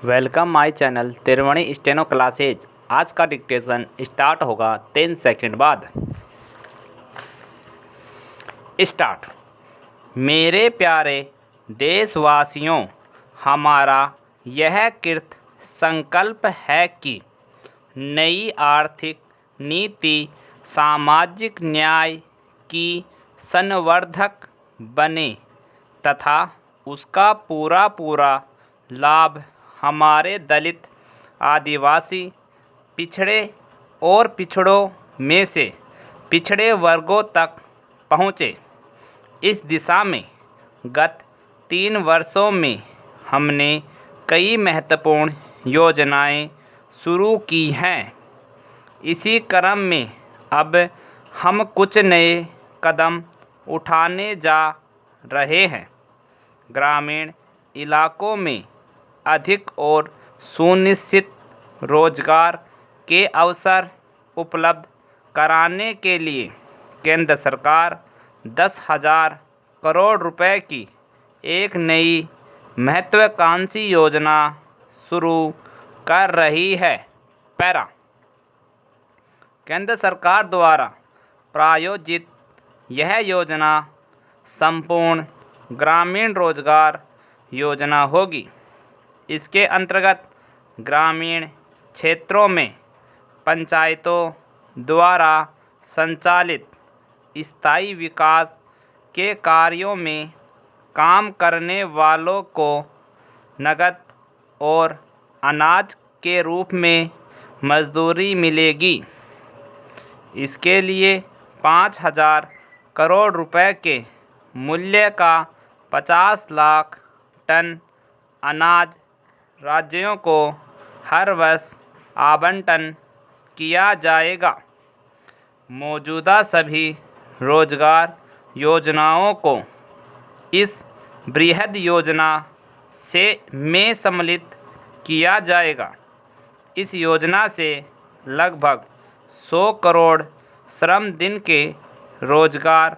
Welcome my channel Triveni steno classes. आज का dictation start होगा 10 सेकंड बाद। स्टार्ट। मेरे प्यारे देशवासियों, हमारा यह कृत संकल्प है कि नई आर्थिक नीति सामाजिक न्याय की संवर्धक बने तथा उसका पूरा लाभ हमारे दलित, आदिवासी, पिछड़े और पिछड़ों में से पिछड़े वर्गों तक पहुँचे। इस दिशा में गत 3 वर्षों में हमने कई महत्वपूर्ण योजनाएं शुरू की हैं। इसी क्रम में अब हम कुछ नए कदम उठाने जा रहे हैं। ग्रामीण इलाकों में अधिक और सुनिश्चित रोजगार के अवसर उपलब्ध कराने के लिए केंद्र सरकार 10,000 करोड़ रुपए की एक नई महत्वाकांक्षी योजना शुरू कर रही है। पैरा। केंद्र सरकार द्वारा प्रायोजित यह योजना संपूर्ण ग्रामीण रोजगार योजना होगी। इसके अंतर्गत ग्रामीण क्षेत्रों में पंचायतों द्वारा संचालित स्थायी विकास के कार्यों में काम करने वालों को नकद और अनाज के रूप में मजदूरी मिलेगी। इसके लिए 5,000 करोड़ रुपए के मूल्य का 50 लाख टन अनाज राज्यों को हर वर्ष आवंटन किया जाएगा। मौजूदा सभी रोजगार योजनाओं को इस बृहद योजना में सम्मिलित किया जाएगा। इस योजना से लगभग 100 करोड़ श्रम दिन के रोजगार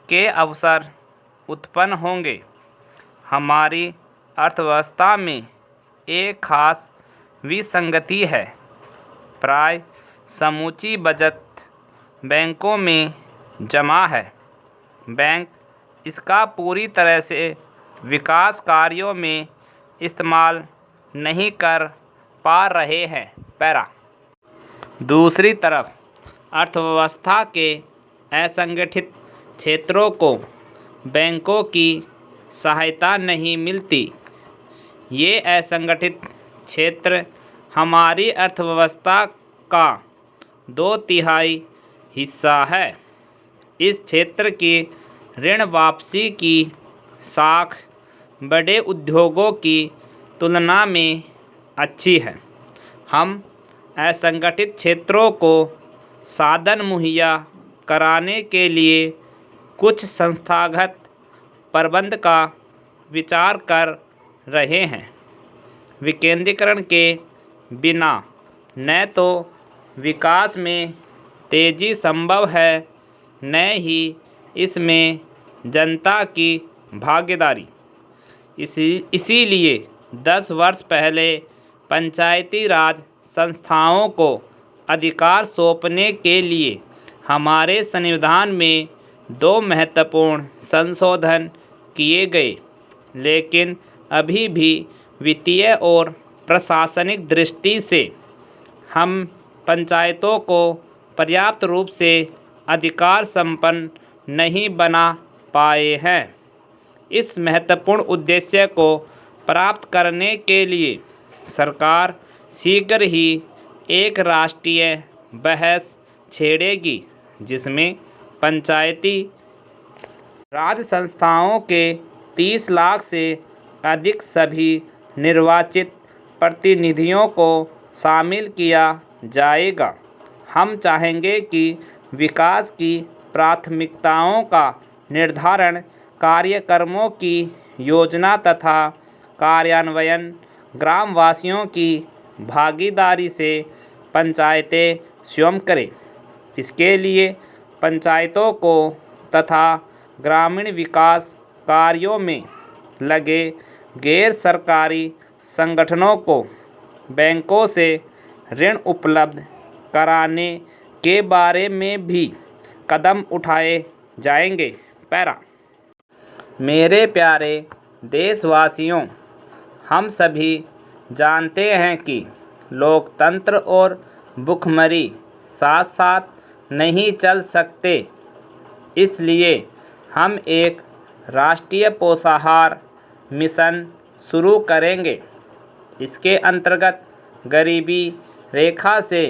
के अवसर उत्पन्न होंगे। हमारी अर्थव्यवस्था में एक खास विसंगति है। प्राय समूची बचत बैंकों में जमा है। बैंक इसका पूरी तरह से विकास कार्यों में इस्तेमाल नहीं कर पा रहे हैं। पैरा। दूसरी तरफ अर्थव्यवस्था के असंगठित क्षेत्रों को बैंकों की सहायता नहीं मिलती। ये असंगठित क्षेत्र हमारी अर्थव्यवस्था का 2/3 हिस्सा है। इस क्षेत्र की ऋण वापसी की साख बड़े उद्योगों की तुलना में अच्छी है। हम असंगठित क्षेत्रों को साधन मुहैया कराने के लिए कुछ संस्थागत प्रबंध का विचार कर रहे हैं। विकेंद्रीकरण के बिना न तो विकास में तेजी संभव है, न ही इसमें जनता की भागीदारी। इसीलिए 10 वर्ष पहले पंचायती राज संस्थाओं को अधिकार सौंपने के लिए हमारे संविधान में 2 महत्वपूर्ण संशोधन किए गए। लेकिन अभी भी वित्तीय और प्रशासनिक दृष्टि से हम पंचायतों को पर्याप्त रूप से अधिकार संपन्न नहीं बना पाए हैं। इस महत्वपूर्ण उद्देश्य को प्राप्त करने के लिए सरकार शीघ्र ही एक राष्ट्रीय बहस छेड़ेगी, जिसमें पंचायती राज संस्थाओं के 30 लाख से अधिक सभी निर्वाचित प्रतिनिधियों को शामिल किया जाएगा। हम चाहेंगे कि विकास की प्राथमिकताओं का निर्धारण, कार्यक्रमों की योजना तथा कार्यान्वयन ग्रामवासियों की भागीदारी से पंचायतें स्वयं करें। इसके लिए पंचायतों को तथा ग्रामीण विकास कार्यों में लगे गैर सरकारी संगठनों को बैंकों से ऋण उपलब्ध कराने के बारे में भी कदम उठाए जाएंगे। पैरा। मेरे प्यारे देशवासियों, हम सभी जानते हैं कि लोकतंत्र और भुखमरी साथ साथ नहीं चल सकते। इसलिए हम एक राष्ट्रीय पोषाहार मिशन शुरू करेंगे। इसके अंतर्गत गरीबी रेखा से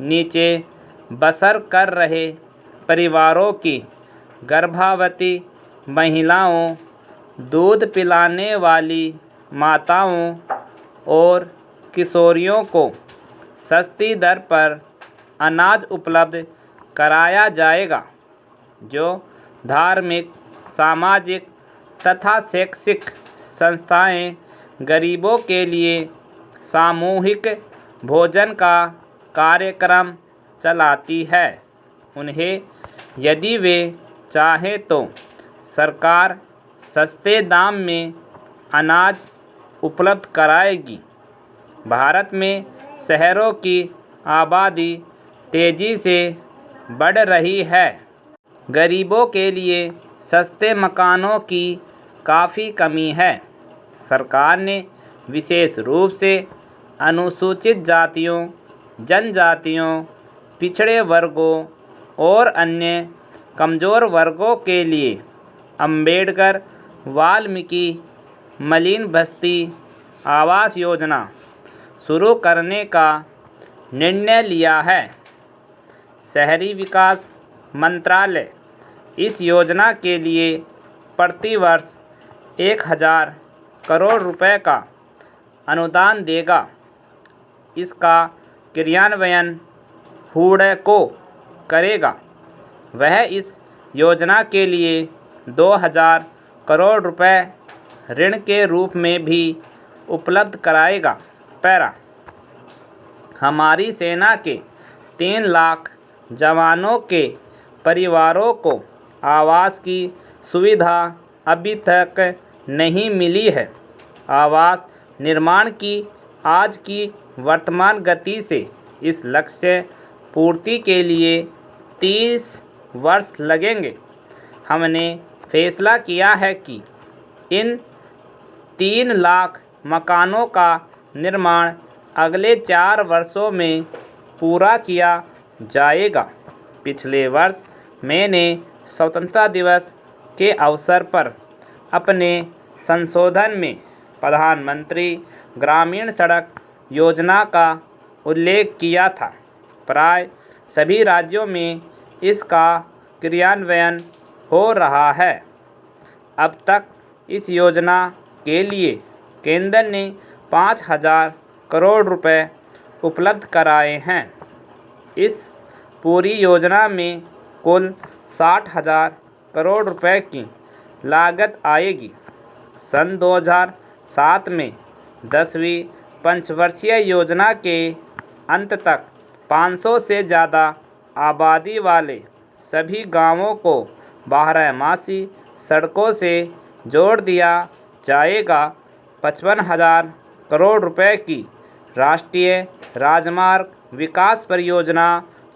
नीचे बसर कर रहे परिवारों की गर्भवती महिलाओं, दूध पिलाने वाली माताओं और किशोरियों को सस्ती दर पर अनाज उपलब्ध कराया जाएगा, जो धार्मिक, सामाजिक तथा शैक्षिक संस्थाएं गरीबों के लिए सामूहिक भोजन का कार्यक्रम चलाती है। उन्हें यदि वे चाहें तो सरकार सस्ते दाम में अनाज उपलब्ध कराएगी। भारत में शहरों की आबादी तेज़ी से बढ़ रही है। गरीबों के लिए सस्ते मकानों की काफ़ी कमी है। सरकार ने विशेष रूप से अनुसूचित जातियों, जनजातियों, पिछड़े वर्गों और अन्य कमज़ोर वर्गों के लिए अंबेडकर वाल्मीकि मलिन बस्ती आवास योजना शुरू करने का निर्णय लिया है। शहरी विकास मंत्रालय इस योजना के लिए प्रतिवर्ष 1000 करोड़ रुपए का अनुदान देगा। इसका क्रियान्वयन हुडको करेगा। वह इस योजना के लिए 2000 करोड़ रुपए ऋण के रूप में भी उपलब्ध कराएगा। पैरा। हमारी सेना के 3 लाख जवानों के परिवारों को आवास की सुविधा अभी तक नहीं मिली है। आवास निर्माण की आज की वर्तमान गति से इस लक्ष्य पूर्ति के लिए 30 वर्ष लगेंगे। हमने फैसला किया है कि इन 3 लाख मकानों का निर्माण अगले 4 वर्षों में पूरा किया जाएगा। पिछले वर्ष मैंने स्वतंत्रता दिवस के अवसर पर अपने संशोधन में प्रधानमंत्री ग्रामीण सड़क योजना का उल्लेख किया था। प्राय सभी राज्यों में इसका क्रियान्वयन हो रहा है। अब तक इस योजना के लिए केंद्र ने 5000 करोड़ रुपए उपलब्ध कराए हैं। इस पूरी योजना में कुल 60,000 करोड़ रुपए की लागत आएगी। सन 2007 में 10वीं पंचवर्षीय योजना के अंत तक 500 से ज़्यादा आबादी वाले सभी गांवों को 12मासी सड़कों से जोड़ दिया जाएगा। 55,000 करोड़ रुपए की राष्ट्रीय राजमार्ग विकास परियोजना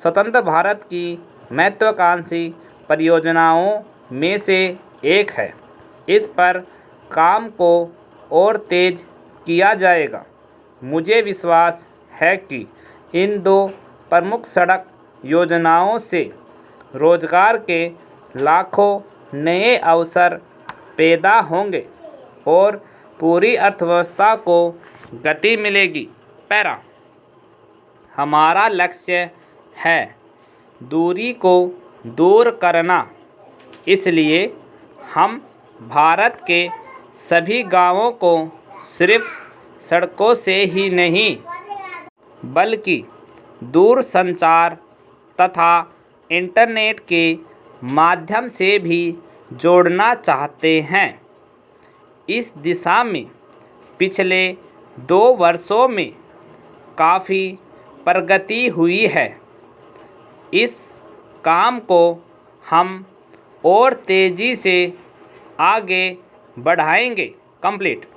स्वतंत्र भारत की महत्वाकांक्षी परियोजनाओं में से एक है। इस पर काम को और तेज किया जाएगा। मुझे विश्वास है कि इन 2 प्रमुख सड़क योजनाओं से रोजगार के लाखों नए अवसर पैदा होंगे और पूरी अर्थव्यवस्था को गति मिलेगी। पैरा। हमारा लक्ष्य है दूरी को दूर करना। इसलिए हम भारत के सभी गांवों को सिर्फ सड़कों से ही नहीं बल्कि दूरसंचार तथा इंटरनेट के माध्यम से भी जोड़ना चाहते हैं। इस दिशा में पिछले 2 वर्षों में काफ़ी प्रगति हुई है। इस काम को हम और तेज़ी से आगे बढ़ाएंगे। कंप्लीट।